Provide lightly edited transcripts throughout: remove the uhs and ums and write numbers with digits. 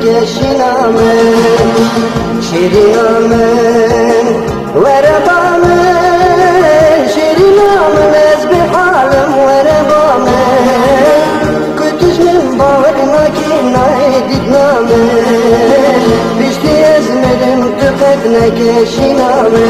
نکشینامه شیرینامه وربامه شیرینامه از به حالم وربامه کتش من باور نکنای دیدنامه بیشتی از مدم تقد نکشینامه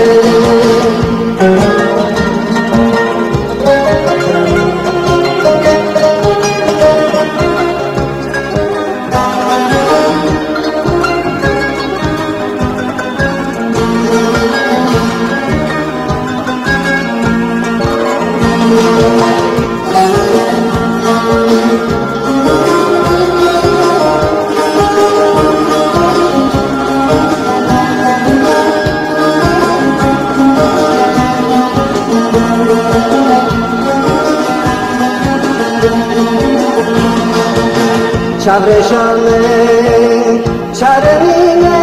Çavreşamın, çaremine,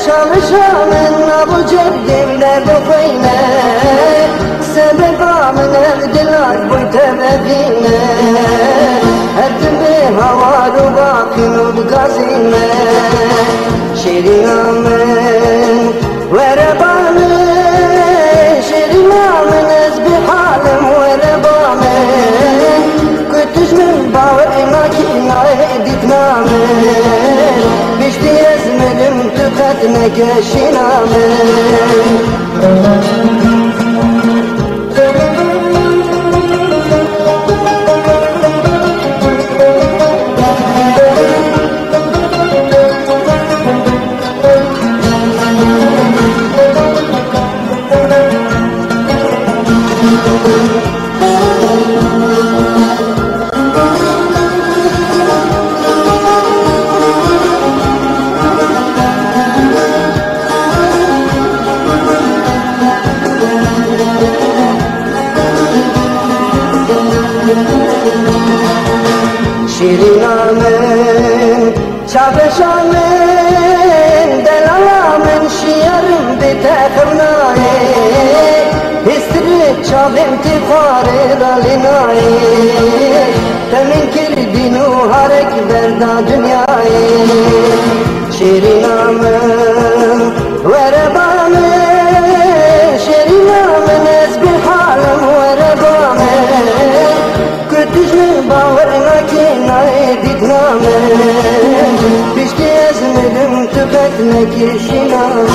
çalışamın, abu ceddimler dokuyne, sebebamın evdiler bu tebebine, her türlü havalu bakın gazine, şirinamın, verebamın, şirinamın, ezbi halim verebamın, kütüş min bağırma ki دیدنامه بیشتی از ملم تو خط نکشینامه şirinamın, çavreşamın, delalamın, şiarım bitekırnayı, histirit çavim tifare dalinayı, temin kirdinu harek verda dünyayı, şirinamın, verebamın, şirinamın, ezbi halim verebamın, kütüş min bağırına دیدنامه بیشتی از ملم تو قد نکشینامه